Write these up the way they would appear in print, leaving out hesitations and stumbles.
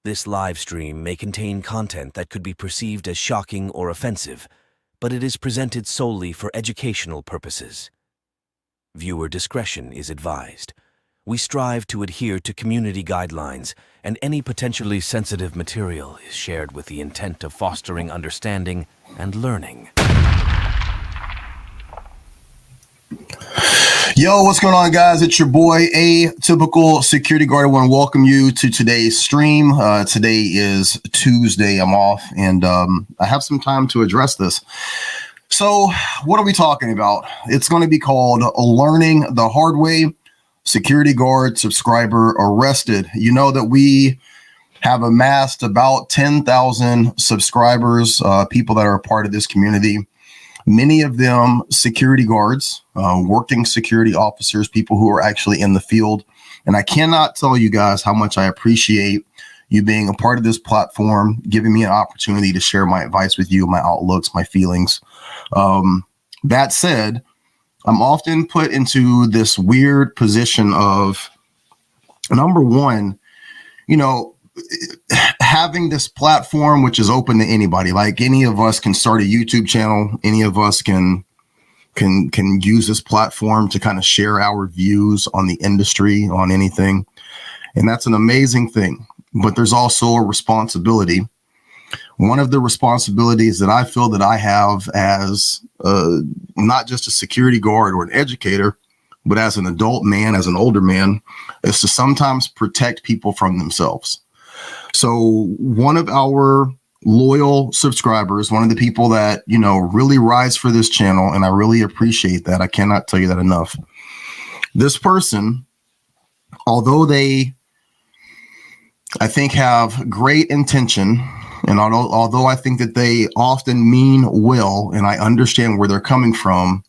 This live stream may contain content that could be perceived as shocking or offensive, but it is presented solely for educational purposes. Viewer discretion is advised. We strive to adhere to community guidelines, and any potentially sensitive material is shared with the intent of fostering understanding and learning. Yo, what's going on, guys? It's your boy, Atypical Security Guard. I want to welcome you to today's stream. Today is Tuesday. I'm off, and I have some time to address this. So what are we talking about? It's going to be called Learning the Hard Way. Security guard subscriber arrested. You know that we have amassed about 10,000 subscribers, people that are a part of this community. Many of them security guards, working security officers, people who are actually in the field. And I cannot tell you guys how much I appreciate you being a part of this platform, giving me an opportunity to share my advice with you, my outlooks, my feelings. That said, I'm often put into this weird position of, number one, having this platform, which is open to anybody. Like, any of us can start a YouTube channel. Any of us can use this platform to kind of share our views on the industry, on anything. And that's an amazing thing. But there's also a responsibility. One of the responsibilities that I feel that I have as not just a security guard or an educator, but as an adult man, as an older man, is to sometimes protect people from themselves. So one of our loyal subscribers, one of the people that, really rise for this channel, and I really appreciate that. I cannot tell you that enough. This person, although they, I think, have great intention, and although I think that they often mean well, and I understand where they're coming from,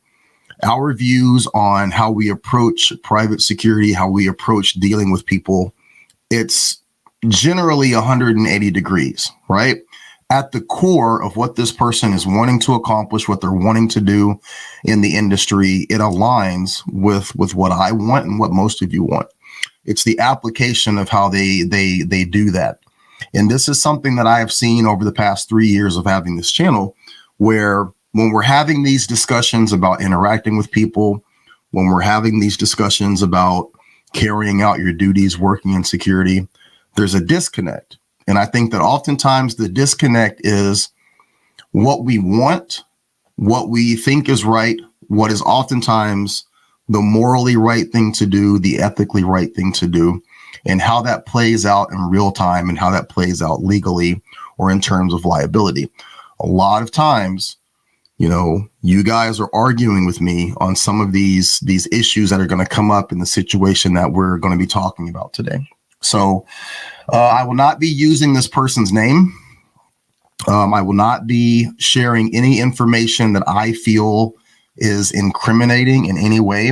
our views on how we approach private security, how we approach dealing with people, it's generally 180 degrees, right? At the core of what this person is wanting to accomplish, what they're wanting to do in the industry, it aligns with what I want and what most of you want. It's the application of how they do that. And this is something that I have seen over the past 3 years of having this channel, where when we're having these discussions about interacting with people, when we're having these discussions about carrying out your duties, working in security, there's a disconnect. And I think that oftentimes the disconnect is what we want, what we think is right, what is oftentimes the morally right thing to do, the ethically right thing to do, and how that plays out in real time and how that plays out legally or in terms of liability. A lot of times, you guys are arguing with me on some of these issues that are going to come up in the situation that we're going to be talking about today. So I will not be using this person's name. I will not be sharing any information that I feel is incriminating in any way.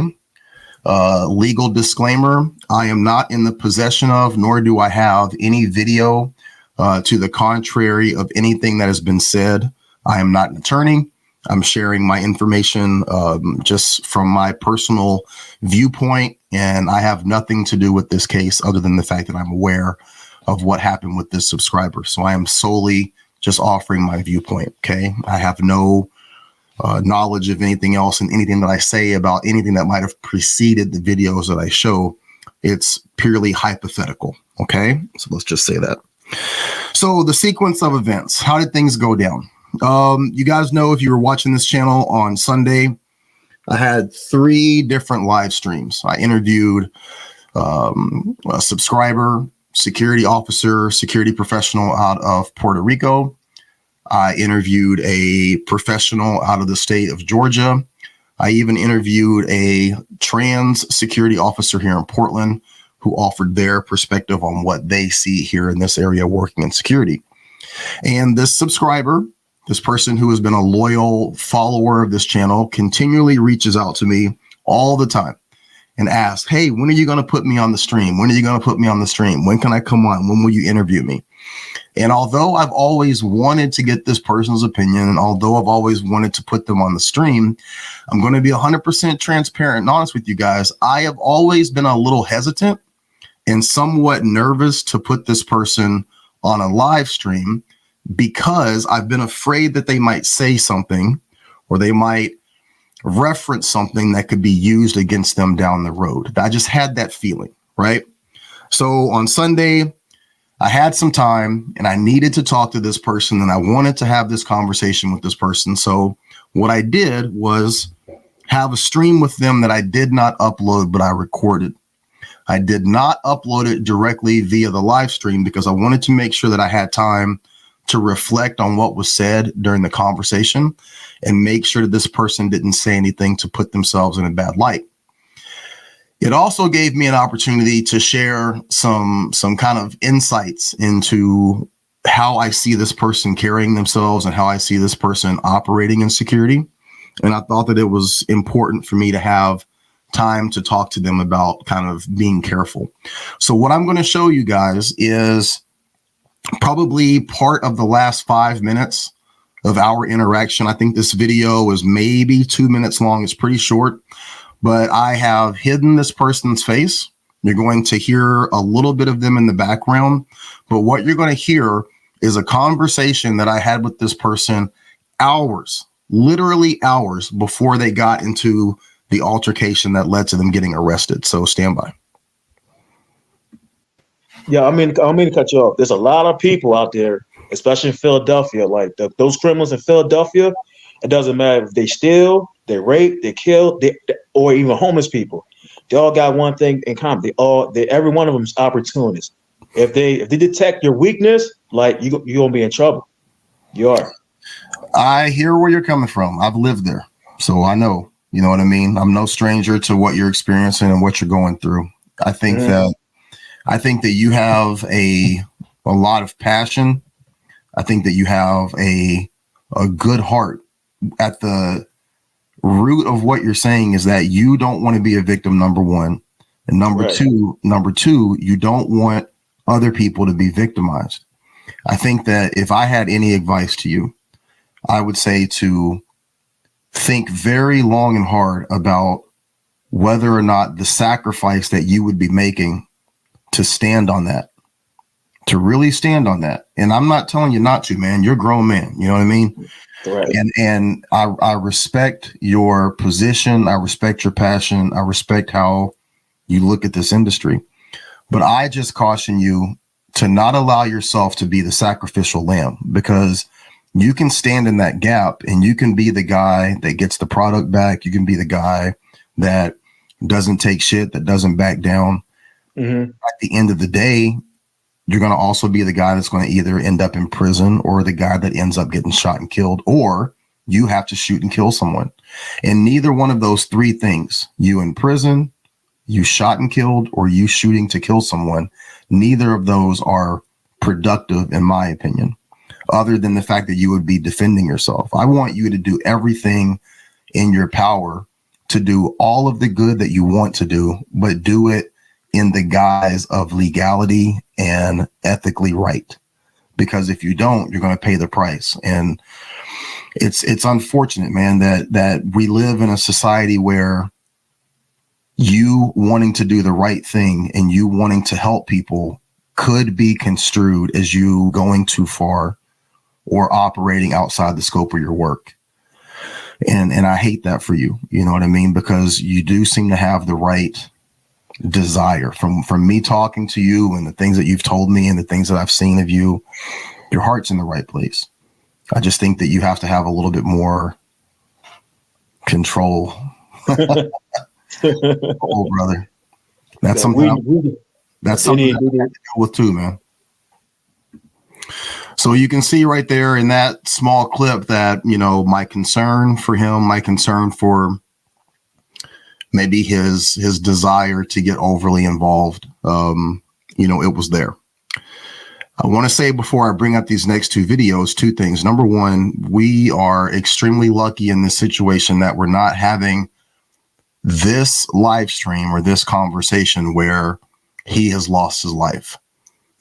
Legal disclaimer, I am not in the possession of, nor do I have any video to the contrary of anything that has been said. I am not an attorney. I'm sharing my information just from my personal viewpoint, and I have nothing to do with this case other than the fact that I'm aware of what happened with this subscriber. So I am solely just offering my viewpoint, okay? I have no knowledge of anything else, and anything that I say about anything that might have preceded the videos that I show, it's purely hypothetical, okay? So let's just say that. So the sequence of events, how did things go down? You guys know, if you were watching this channel on Sunday, I had 3 different live streams. I interviewed a subscriber, security officer, security professional out of Puerto Rico. I interviewed a professional out of the state of Georgia. I even interviewed a trans security officer here in Portland who offered their perspective on what they see here in this area working in security. And this subscriber, this person who has been a loyal follower of this channel, continually reaches out to me all the time and asks, hey, when are you going to put me on the stream? When are you going to put me on the stream? When can I come on? When will you interview me? And although I've always wanted to get this person's opinion, and although I've always wanted to put them on the stream, I'm going to be 100% transparent and honest with you guys. I have always been a little hesitant and somewhat nervous to put this person on a live stream because I've been afraid that they might say something or they might reference something that could be used against them down the road. I just had that feeling, right? So on Sunday, I had some time and I needed to talk to this person and I wanted to have this conversation with this person. So what I did was have a stream with them that I did not upload, but I recorded. I did not upload it directly via the live stream because I wanted to make sure that I had time to reflect on what was said during the conversation and make sure that this person didn't say anything to put themselves in a bad light. It also gave me an opportunity to share some kind of insights into how I see this person carrying themselves and how I see this person operating in security. And I thought that it was important for me to have time to talk to them about kind of being careful. So what I'm going to show you guys is probably part of the last 5 minutes of our interaction. I think this video is maybe 2 minutes long. It's pretty short, but I have hidden this person's face. You're going to hear a little bit of them in the background, but what you're going to hear is a conversation that I had with this person hours, literally hours before they got into the altercation that led to them getting arrested. So stand by. Yeah, I mean to cut you off. There's a lot of people out there, especially in Philadelphia, like those criminals in Philadelphia. It doesn't matter if they steal, they rape, they kill, or even homeless people. They all got one thing in common. Every one of them is opportunists. If they detect your weakness, like you're gonna be in trouble. You are. I hear where you're coming from. I've lived there, so I know. You know what I mean? I'm no stranger to what you're experiencing and what you're going through. I think that you have a lot of passion. I think that you have a good heart. At the root of what you're saying is that you don't want to be a victim, number one. And number two, you don't want other people to be victimized. I think that if I had any advice to you, I would say to think very long and hard about whether or not the sacrifice that you would be making to stand on that, to really stand on that. And I'm not telling you not to, man. You're a grown man. You know what I mean? Right. And I respect your position. I respect your passion. I respect how you look at this industry. But I just caution you to not allow yourself to be the sacrificial lamb, because you can stand in that gap and you can be the guy that gets the product back. You can be the guy that doesn't take shit, that doesn't back down. Mm-hmm. At the end of the day, you're going to also be the guy that's going to either end up in prison or the guy that ends up getting shot and killed, or you have to shoot and kill someone. And neither one of those three things, you in prison, you shot and killed, or you shooting to kill someone, neither of those are productive, in my opinion, other than the fact that you would be defending yourself. I want you to do everything in your power to do all of the good that you want to do, but do it in the guise of legality and ethically right. Because if you don't, you're going to pay the price. And it's unfortunate, man, that we live in a society where you wanting to do the right thing and you wanting to help people could be construed as you going too far or operating outside the scope of your work. And I hate that for you. You know what I mean? Because you do seem to have the right desire from me talking to you and the things that you've told me and the things that I've seen of you. Your heart's in the right place. I just think that you have to have a little bit more control. Oh, brother. That's something I have to deal with too, man. So you can see right there in that small clip that, you know, my concern for him, my concern for maybe his desire to get overly involved, you know, it was there. I want to say before I bring up these next two videos, two things. Number one, we are extremely lucky in this situation that we're not having this live stream or this conversation where he has lost his life.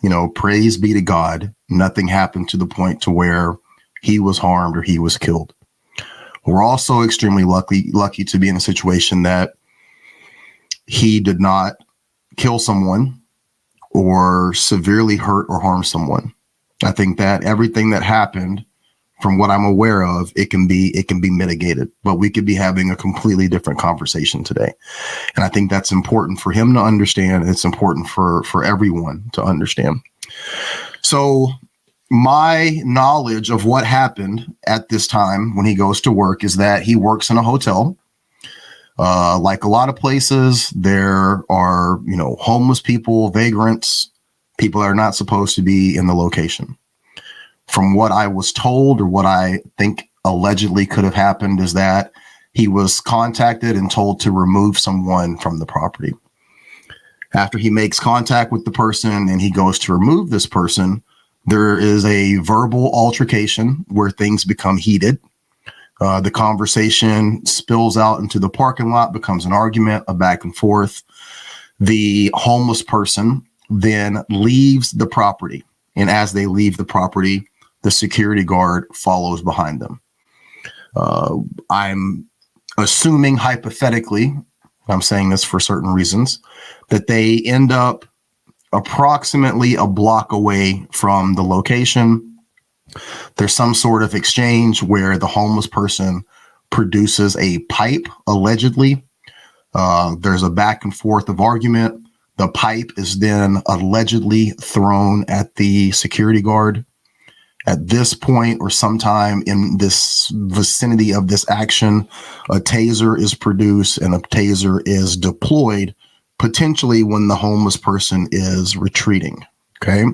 You know, praise be to God. Nothing happened to the point to where he was harmed or he was killed. We're also extremely lucky to be in a situation that he did not kill someone or severely hurt or harm someone. I think that everything that happened, from what I'm aware of, it can be mitigated, but we could be having a completely different conversation today. And I think that's important for him to understand. It's important for everyone to understand. So my knowledge of what happened at this time when he goes to work is that he works in a hotel. Like a lot of places, there are, homeless people, vagrants, people that are not supposed to be in the location. From what I was told, or what I think allegedly could have happened, is that he was contacted and told to remove someone from the property. After he makes contact with the person and he goes to remove this person, there is a verbal altercation where things become heated. The conversation spills out into the parking lot, becomes an argument, a back and forth. The homeless person then leaves the property. And as they leave the property, the security guard follows behind them. I'm assuming hypothetically, I'm saying this for certain reasons, that they end up approximately a block away from the location. There's some sort of exchange where the homeless person produces a pipe, allegedly. There's a back and forth of argument. The pipe is then allegedly thrown at the security guard. At this point, or sometime in this vicinity of this action, a taser is produced and a taser is deployed, potentially when the homeless person is retreating. Okay.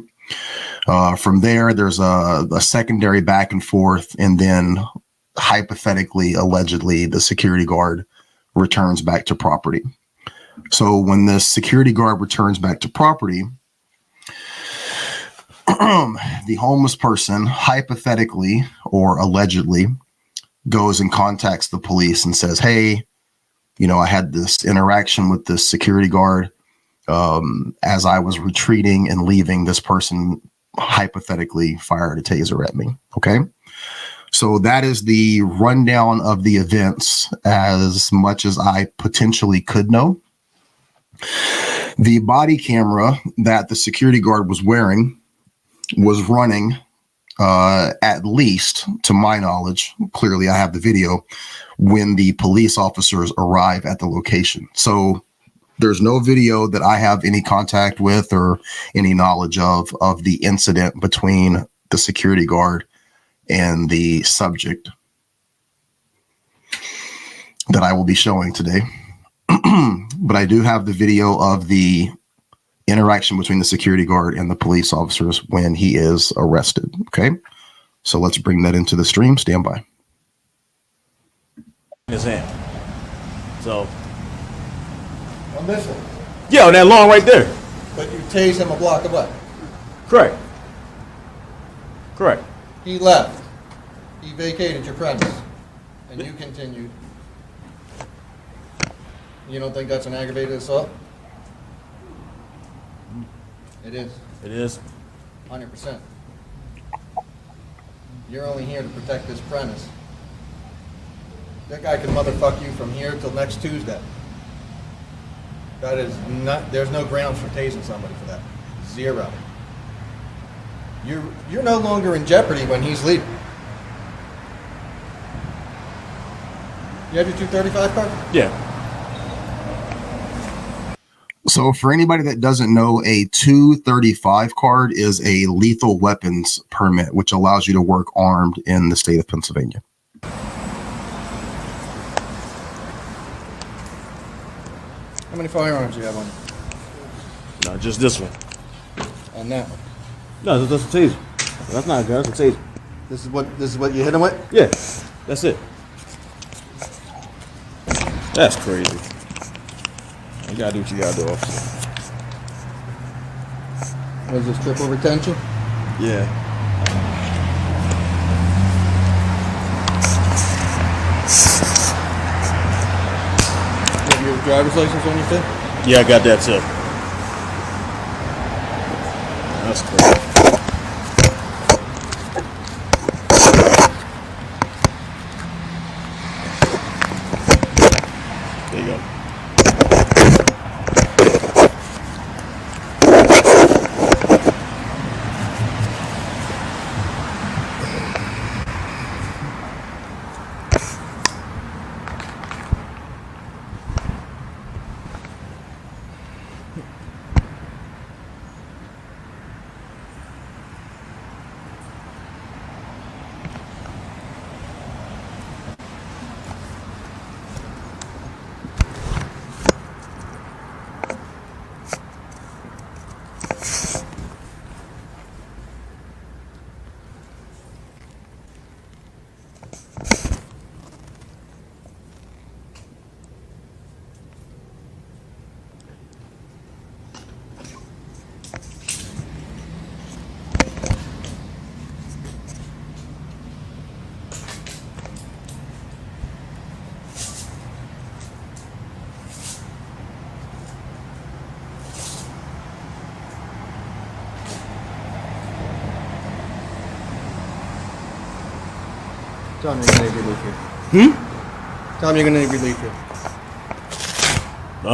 From there, there's a secondary back and forth, and then hypothetically, allegedly, the security guard returns back to property. So when the security guard returns back to property, the homeless person, hypothetically or allegedly, goes and contacts the police and says, hey, I had this interaction with this security guard. As I was retreating and leaving, this person hypothetically fired a taser at me. Okay. So that is the rundown of the events as much as I potentially could know. The body camera that the security guard was wearing was running, at least to my knowledge, clearly I have the video, when the police officers arrive at the location. So there's no video that I have any contact with or any knowledge of the incident between the security guard and the subject that I will be showing today. But I do have the video of the interaction between the security guard and the police officers when he is arrested. Okay. So let's bring that into the stream. Stand by. In his hand. So. On this one. Yeah, on that long right there. But you tased him a block away. Correct. Correct. He left. He vacated your premise. And you continued. You don't think that's an aggravated assault? It is. It is. 100%. You're only here to protect this premise. That guy can motherfuck you from here till next Tuesday. That is not, there's no grounds for tasing somebody for that. Zero. You're no longer in jeopardy when he's leaving. You have your 235 card? Yeah. So for anybody that doesn't know, a 235 card is a lethal weapons permit, which allows you to work armed in the state of Pennsylvania. How many firearms do you have on you? No, just this one. And that one? No, that's a taser. That's not a gun, that's a taser. This is what you hit him with? Yeah, that's it. That's crazy. You gotta do what you gotta do, officer. Was this triple retention? Yeah. You have your driver's license on your thing? Yeah, I got that too. That's crazy. There you go. Tell him you're going to need relief here. Tell him you're going to need relief here. I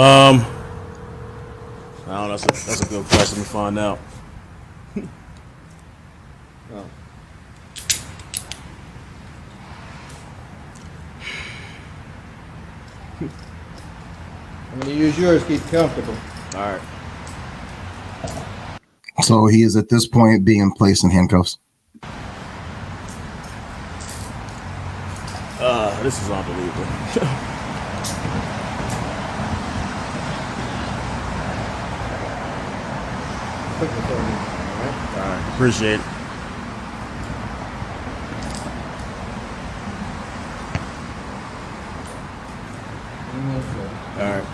don't know. That's a good question to find out. Oh. I'm going to use yours. Keep it comfortable. All right. So he is at this point being placed in handcuffs. This is unbelievable. Put the phone in, all right? All right. Appreciate it. All right.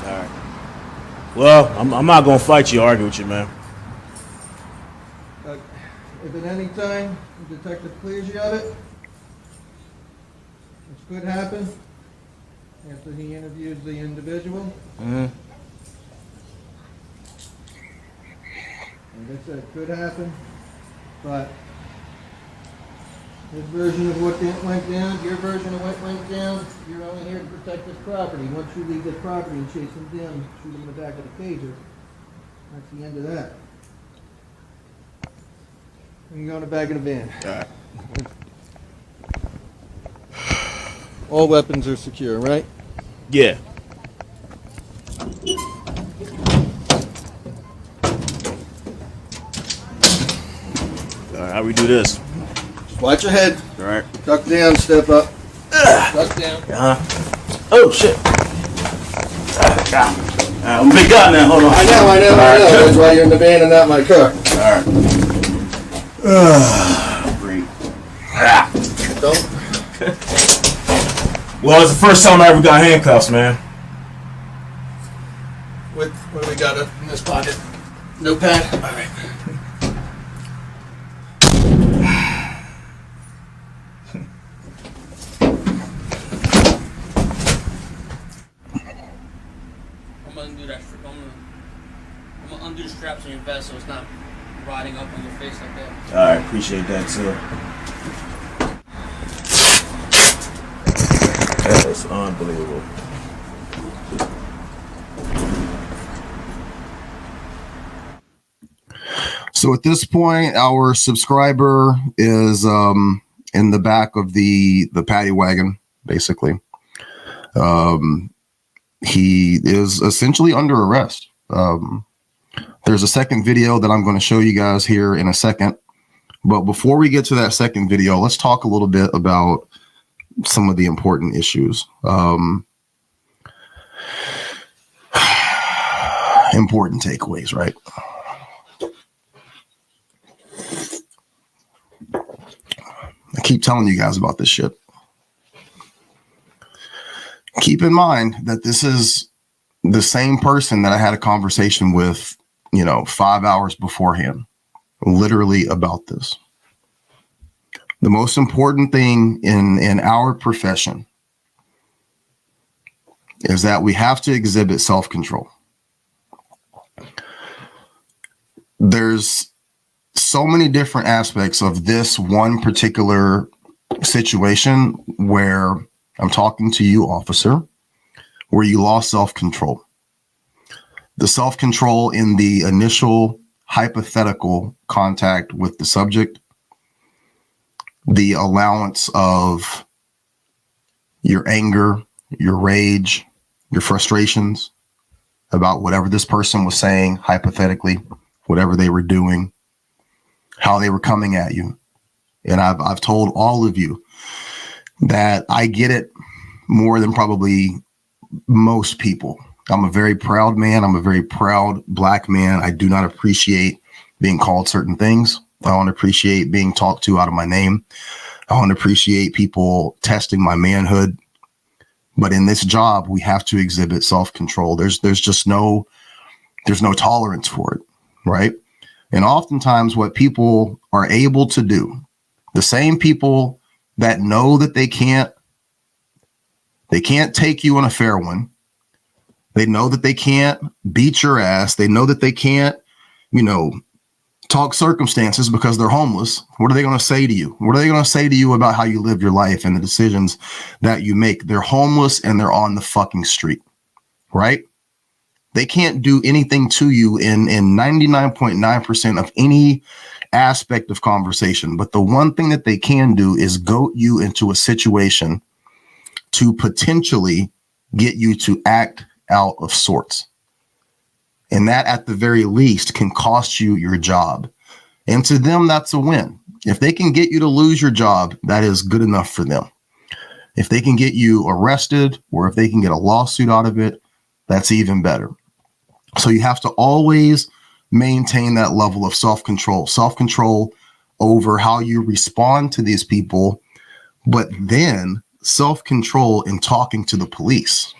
All right. Well, I'm not gonna fight you, argue with you, man. If at any time the detective clears you of it, which could happen after he interviews the individual. Mm-hmm. Like I said, it could happen, but his version of what went down, your version of what went down, you're only here to protect this property. Once you leave this property and chase him down, shoot him in the back of the taser, that's the end of that. You can go in the back of the van. All right. All weapons are secure, right? Yeah. All right. How we do this? Just watch your head. All right. Duck down, step up. Duck down. Oh shit. I'm a big guy now. Hold on. I know. That's why you're in the van and not my car. All right. Breathe. Don't. Well, it's the first time I ever got handcuffs, man. What do we got in this pocket? Notepad? All right. I'm gonna undo that. I'm gonna undo the straps on your vest so it's not riding up on your face like that. All right, appreciate that too. That is unbelievable. So at this point, our subscriber is in the back of the paddy wagon, basically. He is essentially under arrest. There's a second video that I'm going to show you guys here in a second. But before we get to that second video, let's talk a little bit about some of the important issues. Important takeaways, right? I keep telling you guys about this shit. Keep in mind that this is the same person that I had a conversation with, 5 hours beforehand, literally about this. The most important thing in our profession is that we have to exhibit self-control. There's so many different aspects of this one particular situation where I'm talking to you, officer, where you lost self-control. The self-control in the initial hypothetical contact with the subject, the allowance of your anger, your rage, your frustrations about whatever this person was saying, hypothetically, whatever they were doing, how they were coming at you. And I've told all of you that I get it more than probably most people. I'm a very proud man. I'm a very proud Black man. I do not appreciate being called certain things. I don't appreciate being talked to out of my name. I don't appreciate people testing my manhood. But in this job, we have to exhibit self-control. There's no tolerance for it, right? And oftentimes what people are able to do, the same people that know that they can't take you in a fair one. They know that they can't beat your ass. They know that they can't, talk circumstances because they're homeless. What are they going to say to you? What are they going to say to you about how you live your life and the decisions that you make? They're homeless and they're on the fucking street, right? They can't do anything to you in 99.9% of any aspect of conversation. But the one thing that they can do is goat you into a situation to potentially get you to act out of sorts. And that at the very least can cost you your job. And to them, that's a win. If they can get you to lose your job, that is good enough for them. If they can get you arrested or if they can get a lawsuit out of it, that's even better. So you have to always maintain that level of self-control over how you respond to these people, but then self-control in talking to the police.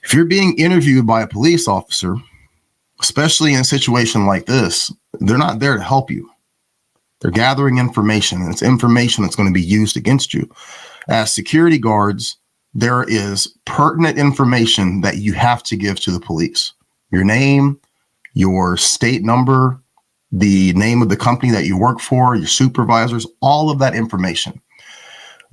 If you're being interviewed by a police officer, especially in a situation like this, they're not there to help you. They're gathering information, and it's information that's going to be used against you. As security guards, there is pertinent information that you have to give to the police. Your name, your state number, the name of the company that you work for, your supervisors, all of that information.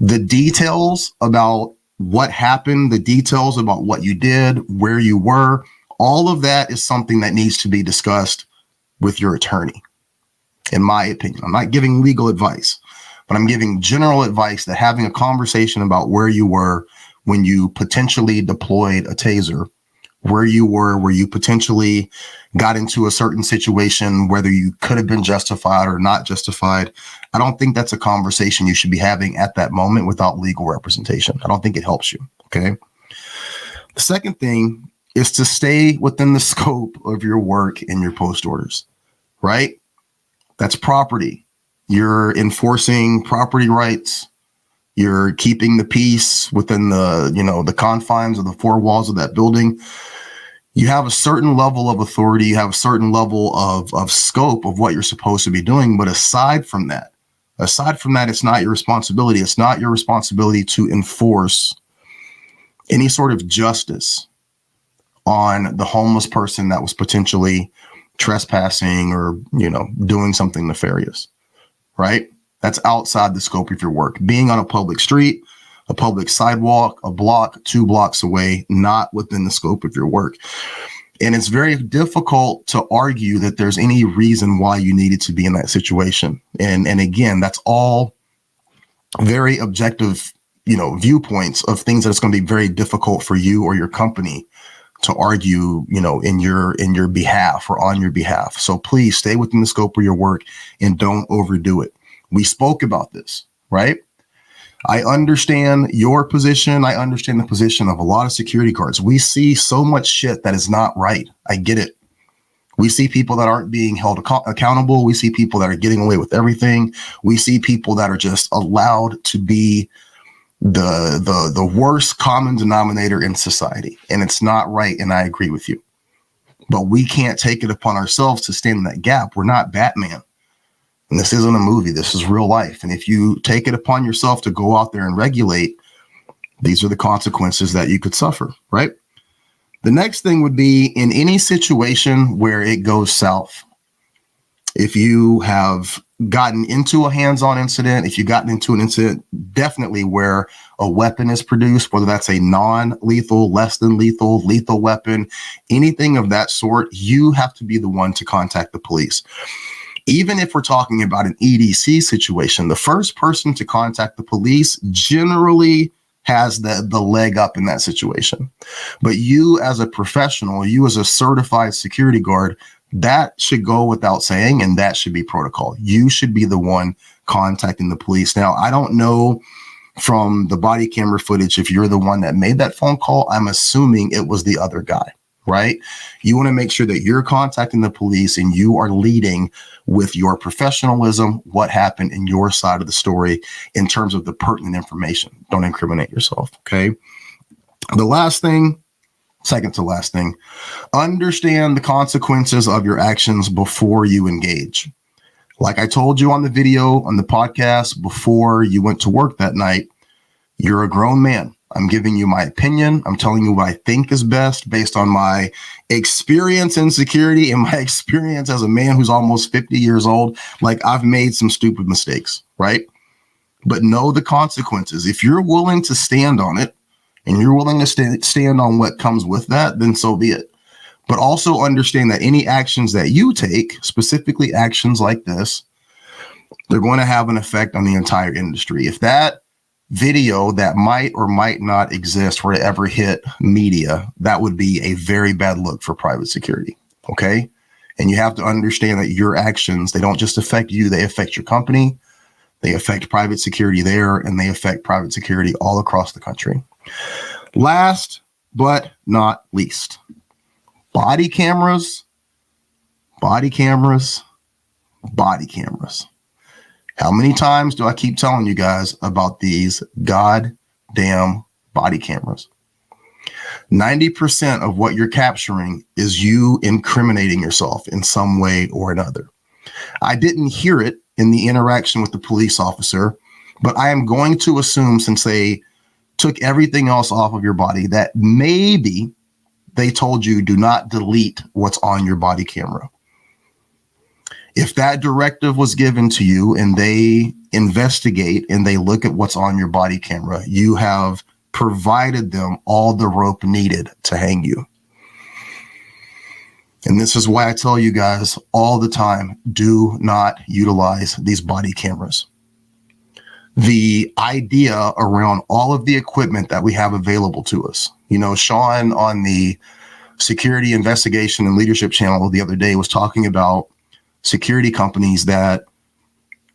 The details about what happened, the details about what you did, where you were, all of that is something that needs to be discussed with your attorney, in my opinion. I'm not giving legal advice, but I'm giving general advice that having a conversation about where you were when you potentially deployed a taser, where you potentially got into a certain situation, whether you could have been justified or not justified. I don't think that's a conversation you should be having at that moment without legal representation. I don't think it helps you. Okay. The second thing is to stay within the scope of your work and your post orders, right? That's property. You're enforcing property rights. You're keeping the peace within the confines of the four walls of that building. You have a certain level of authority. You have a certain level of scope of what you're supposed to be doing. But aside from that, it's not your responsibility. It's not your responsibility to enforce any sort of justice on the homeless person that was potentially trespassing or, doing something nefarious, right? That's outside the scope of your work. Being on a public street, a public sidewalk, a block, 2 blocks away, not within the scope of your work. And it's very difficult to argue that there's any reason why you needed to be in that situation. And again, that's all very objective, viewpoints of things that it's going to be very difficult for you or your company to argue, in your behalf or on your behalf. So please stay within the scope of your work and don't overdo it. We spoke about this, right? I understand your position. I understand the position of a lot of security guards. We see so much shit that is not right. I get it. We see people that aren't being held accountable. We see people that are getting away with everything. We see people that are just allowed to be the worst common denominator in society. And it's not right. And I agree with you. But we can't take it upon ourselves to stand in that gap. We're not Batman. And this isn't a movie. This is real life. And if you take it upon yourself to go out there and regulate, these are the consequences that you could suffer, right? The next thing would be in any situation where it goes south. If you have gotten into a hands-on incident, if you've gotten into an incident definitely where a weapon is produced, whether that's a non-lethal, less than lethal, lethal weapon, anything of that sort, you have to be the one to contact the police. Even if we're talking about an EDC situation, the first person to contact the police generally has the leg up in that situation. But you as a professional, you as a certified security guard, that should go without saying, and that should be protocol. You should be the one contacting the police. Now, I don't know from the body camera footage if you're the one that made that phone call. I'm assuming it was the other guy, right? You want to make sure that you're contacting the police and you are leading with your professionalism, what happened in your side of the story in terms of the pertinent information. Don't incriminate yourself, okay? The last thing, second to last thing, understand the consequences of your actions before you engage. Like I told you on the video, on the podcast, before you went to work that night, you're a grown man. I'm giving you my opinion. I'm telling you what I think is best based on my experience in security and my experience as a man who's almost 50 years old. Like, I've made some stupid mistakes, right? But know the consequences. If you're willing to stand on it and you're willing to stand on what comes with that, then so be it. But also understand that any actions that you take, specifically actions like this, they're going to have an effect on the entire industry. If that video that might or might not exist were to ever hit media, that would be a very bad look for private security. Okay. And you have to understand that your actions, they don't just affect you, they affect your company, they affect private security there, and they affect private security all across the country. Last but not least, body cameras, body cameras, body cameras. How many times do I keep telling you guys about these goddamn body cameras? 90% of what you're capturing is you incriminating yourself in some way or another. I didn't hear it in the interaction with the police officer, but I am going to assume, since they took everything else off of your body, that maybe they told you do not delete what's on your body camera. If that directive was given to you and they investigate and they look at what's on your body camera, you have provided them all the rope needed to hang you. And this is why I tell you guys all the time, do not utilize these body cameras. The idea around all of the equipment that we have available to us, you know, Sean on the Security Investigation and Leadership channel the other day was talking about security companies that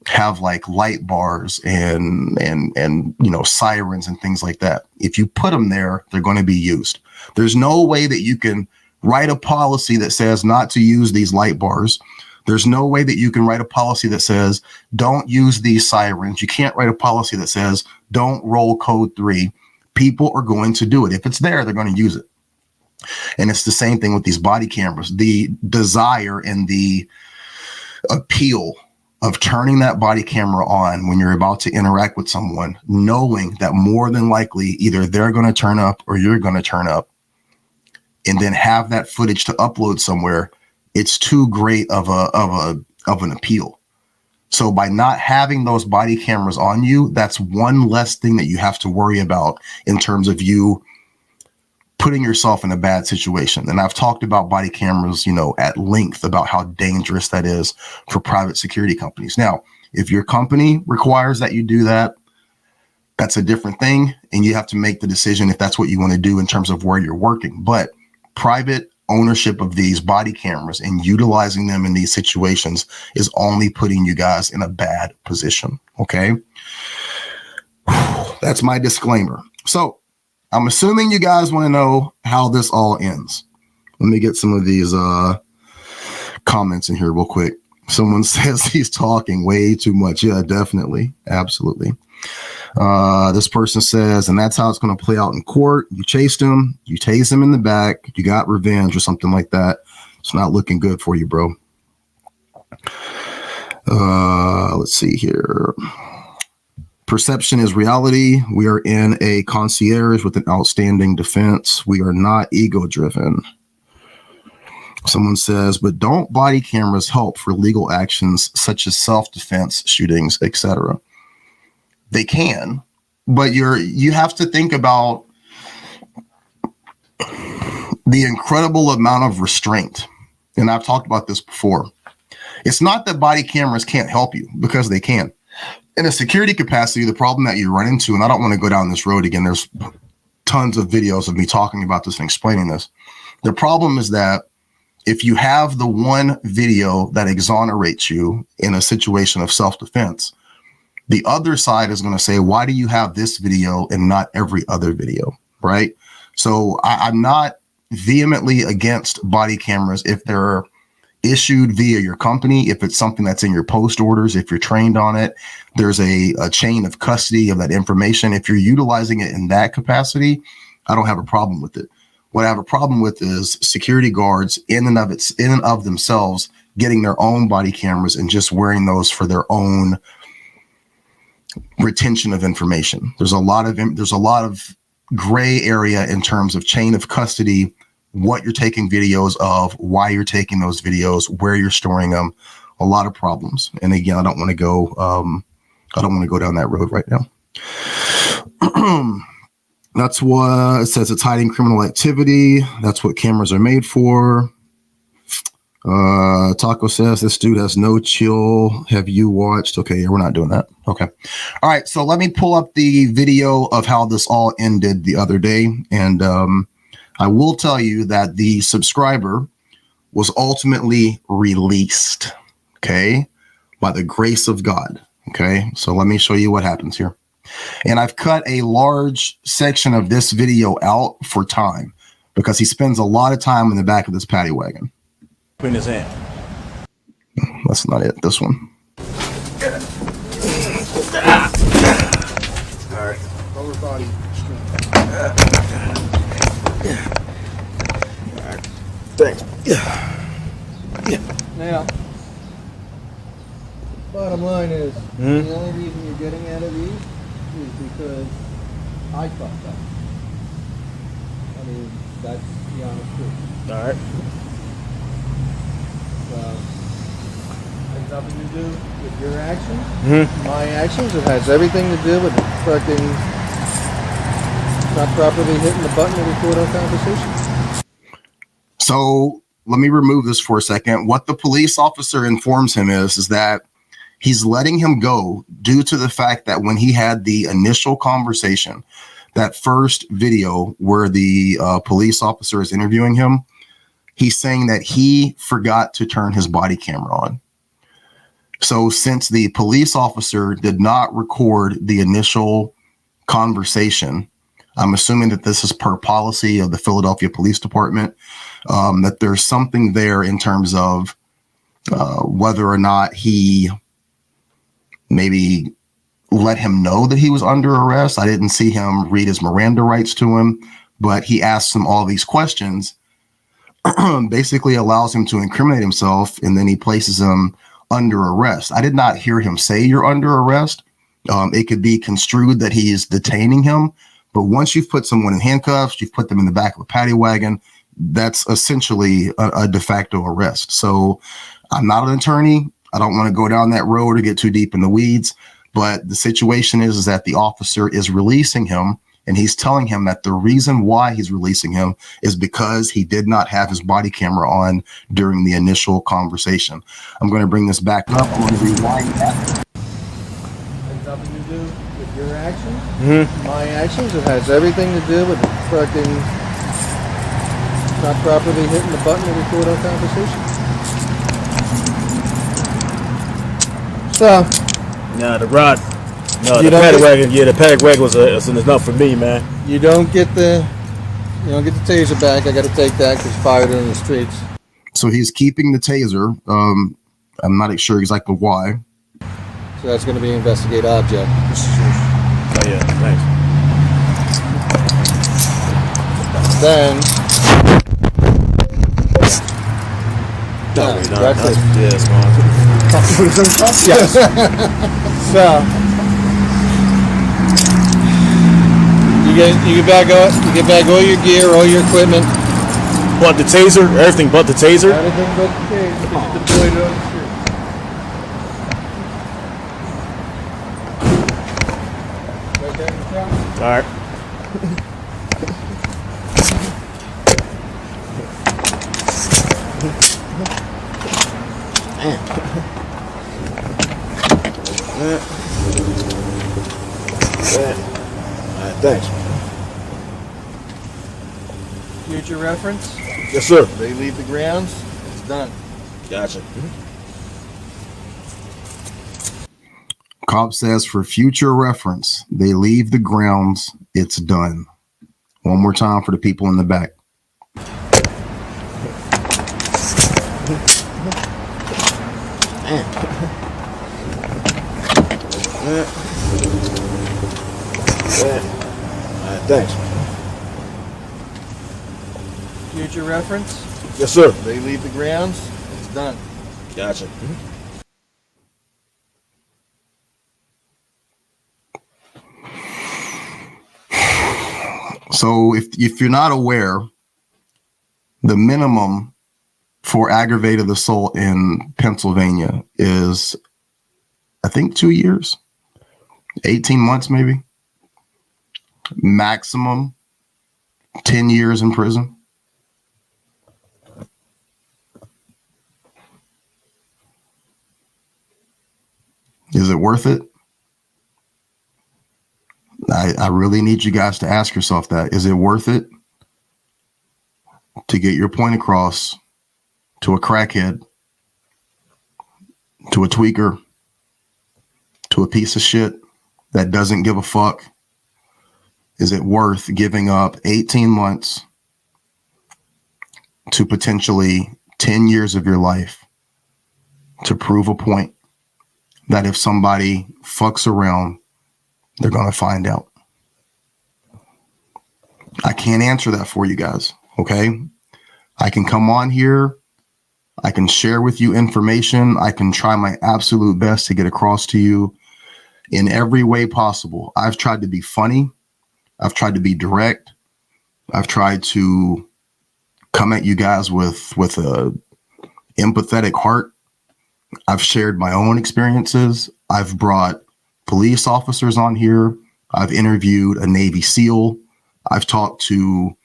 have like light bars and you know, sirens and things like that. If you put them there, they're going to be used. There's no way that you can write a policy that says not to use these light bars. There's no way that you can write a policy that says don't use these sirens. You can't write a policy that says don't roll code 3. People are going to do it. If it's there, they're going to use it. And it's the same thing with these body cameras. The desire and the appeal of turning that body camera on when you're about to interact with someone, knowing that more than likely either they're going to turn up or you're going to turn up, and then have that footage to upload somewhere, it's too great of an appeal. So by not having those body cameras on you, that's one less thing that you have to worry about in terms of you putting yourself in a bad situation. And I've talked about body cameras, you know, at length about how dangerous that is for private security companies. Now, if your company requires that you do that, that's a different thing. And you have to make the decision if that's what you want to do in terms of where you're working. But private ownership of these body cameras and utilizing them in these situations is only putting you guys in a bad position. Okay. That's my disclaimer. So I'm assuming you guys want to know how this all ends. Let me get some of these comments in here real quick. Someone says he's talking way too much. Yeah, definitely. Absolutely. This person says, and that's how it's going to play out in court. You chased him, you tased him in the back, you got revenge or something like that. It's not looking good for you, bro. Let's see here. Perception is reality. We are in a concierge with an outstanding defense. We are not ego driven. Someone says, but don't body cameras help for legal actions such as self-defense, shootings, etc.? They can, but you have to think about the incredible amount of restraint. And I've talked about this before. It's not that body cameras can't help you, because they can. In a security capacity, the problem that you run into, and I don't want to go down this road again, there's tons of videos of me talking about this and explaining this. The problem is that if you have the one video that exonerates you in a situation of self-defense, the other side is going to say, why do you have this video and not every other video, right? So I'm not vehemently against body cameras if they're issued via your company, if it's something that's in your post orders, if you're trained on it, there's a chain of custody of that information. If you're utilizing it in that capacity, I don't have a problem with it. What I have a problem with is security guards in and of themselves getting their own body cameras and just wearing those for their own retention of information. There's a lot of gray area in terms of chain of custody, what you're taking videos of, why you're taking those videos, where you're storing them, a lot of problems. And again, I don't want to go down that road right now. That's what it says. It's hiding criminal activity. That's what cameras are made for. Taco says this dude has no chill. Have you watched? Okay, yeah, we're not doing that. Okay. All right. So let me pull up the video of how this all ended the other day. And I will tell you that the subscriber was ultimately released. Okay. By the grace of God. Okay. So let me show you what happens here. And I've cut a large section of this video out for time because he spends a lot of time in the back of this paddy wagon. In his hand. That's not it. This one. All right. Lower body. Thanks. Now, bottom line is, Mhm. the only reason you're getting out of these is because I fucked up. I mean, that's the honest truth. All right. Has nothing to do with your actions, Mm-hmm. my actions. It has everything to do with fucking not properly hitting the button to record our conversation. So let me remove this for a second. What the police officer informs him is that he's letting him go due to the fact that when he had the initial conversation, that first video where the police officer is interviewing him, he's saying that he forgot to turn his body camera on. So since the police officer did not record the initial conversation, I'm assuming that this is per policy of the Philadelphia Police Department, that there's something there in terms of whether or not he maybe let him know that he was under arrest. I didn't see him read his Miranda rights to him, but he asks him all these questions, basically allows him to incriminate himself, and then he places him under arrest. I did not hear him say you're under arrest. It could be construed that he is detaining him, but once you've put someone in handcuffs, you've put them in the back of a paddy wagon, that's essentially a de facto arrest. So I'm not an attorney. I don't want to go down that road or get too deep in the weeds, but the situation is that the officer is releasing him, and he's telling him that the reason why he's releasing him is because he did not have his body camera on during the initial conversation. I'm going to bring this back up. I'm going to rewind that. Has nothing to do with your actions, Mm-hmm. my actions. It has everything to do with fucking not properly hitting the button to record our conversation. So, Nah, the rod. No, You the don't paddy get- wagon. Yeah, the paddy wagon was enough for me, man. you don't get the taser back. I got to take that because fired it in the streets. So he's keeping the taser. I'm not sure exactly why. So that's going to be investigate object. Oh yeah, thanks. Then, No, Yeah, no, that's it. yeah, it's fine. yes. So you get back all your gear, all your equipment, But the taser, everything but the taser. everything but the taser. Just deployed it on the street. Right there in the front. All right. All right, thanks. Future reference. Yes, sir. They leave the grounds. It's done. Gotcha. Cop says for future reference, they leave the grounds. It's done. One more time for the people in the back. All right, thanks. Future reference. Yes, sir. They leave the grounds. It's done. Gotcha. So if you're not aware, the minimum for aggravated assault in Pennsylvania is, I think, 2 years, 18 months, maybe. Maximum 10 years in prison. Is it worth it? I really need you guys to ask yourself that. Is it worth it to get your point across to a crackhead, to a tweaker, to a piece of shit that doesn't give a fuck? Is it worth giving up 18 months to potentially 10 years of your life to prove a point that if somebody fucks around, they're going to find out? I can't answer that for you guys, okay? I can come on here. I can share with you information. I can try my absolute best to get across to you in every way possible. I've tried to be funny. I've tried to be direct. I've tried to come at you guys with a empathetic heart. I've shared my own experiences. I've brought police officers on here. I've interviewed a Navy SEAL. I've talked to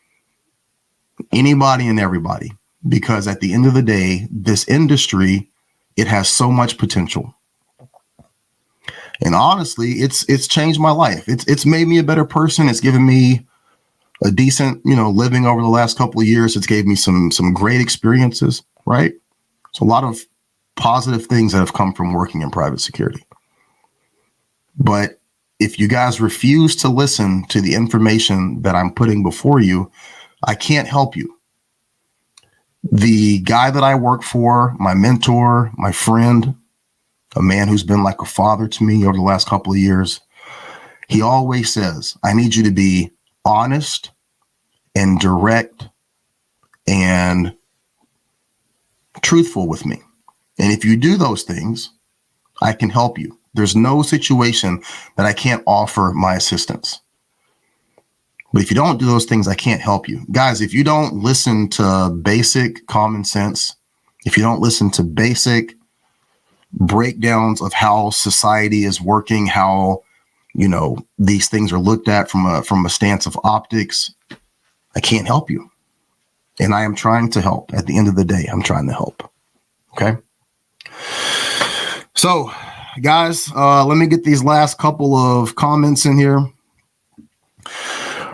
anybody and everybody, because at the end of the day, this industry, it has so much potential. And honestly, it's changed my life. It's made me a better person. It's given me a decent, living over the last couple of years. It's gave me some great experiences, right? So a lot of positive things that have come from working in private security. But if you guys refuse to listen to the information that I'm putting before you, I can't help you. The guy that I work for, my mentor, my friend, a man who's been like a father to me over the last couple of years, he always says, I need you to be honest and direct and truthful with me. And if you do those things, I can help you. There's no situation that I can't offer my assistance. But if you don't do those things, I can't help you. Guys, if you don't listen to basic common sense, if you don't listen to basic breakdowns of how society is working, how, these things are looked at from a stance of optics, I can't help you. And I am trying to help. At the end of the day, I'm trying to help. Okay. So, guys, let me get these last couple of comments in here.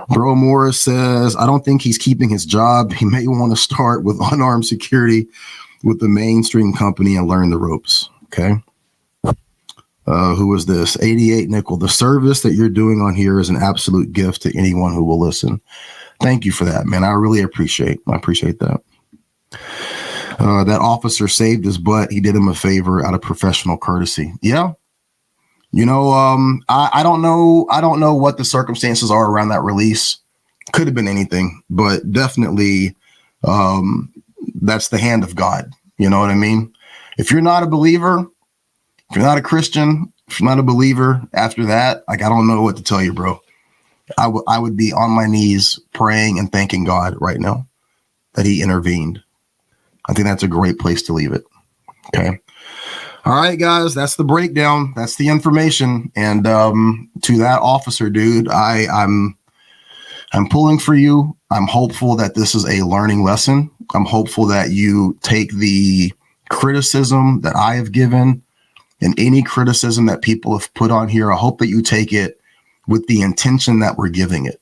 Bro Morris says, I don't think he's keeping his job. He may want to start with unarmed security with the mainstream company and learn the ropes. Okay. Who is this? 88 Nickel. The service that you're doing on here is an absolute gift to anyone who will listen. Thank you for that, man. I really appreciate that. That officer saved his butt. He did him a favor out of professional courtesy. Yeah. I don't know. I don't know what the circumstances are around that release. Could have been anything, but definitely that's the hand of God. You know what I mean? If you're not a believer, if you're not a Christian, if you're not a believer, after that, I don't know what to tell you, bro. I would be on my knees praying and thanking God right now that he intervened. I think that's a great place to leave it. Okay. All right, guys, that's the breakdown. That's the information. And to that officer, dude, I'm pulling for you. I'm hopeful that this is a learning lesson. I'm hopeful that you take the criticism that I have given and any criticism that people have put on here. I hope that you take it with the intention that we're giving it.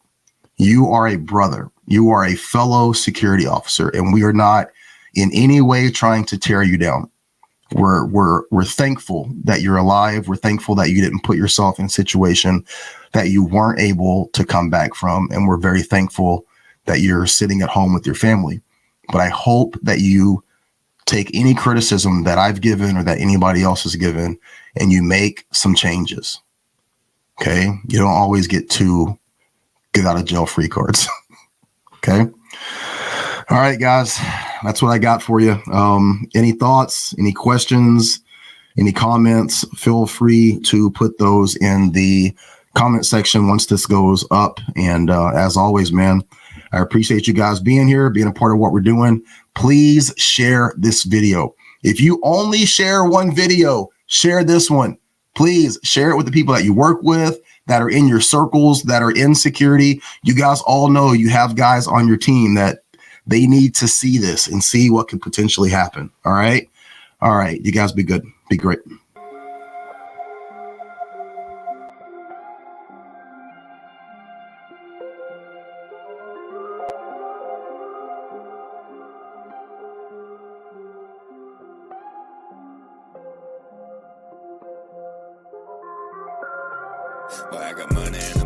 You are a brother. You are a fellow security officer, and we are not in any way trying to tear you down. We're thankful that you're alive. We're thankful that you didn't put yourself in a situation that you weren't able to come back from. And we're very thankful that you're sitting at home with your family. But I hope that you take any criticism that I've given or that anybody else has given and you make some changes. Okay. You don't always get two get out of jail free cards. Okay. All right, guys, that's what I got for you. Any thoughts, any questions, any comments, feel free to put those in the comment section once this goes up. And as always, man, I appreciate you guys being here, being a part of what we're doing. Please share this video. If you only share one video, share this one. Please share it with the people that you work with, that are in your circles, that are in security. You guys all know you have guys on your team that they need to see this and see what could potentially happen. All right. All right. You guys be good. Be great. Well, I got money.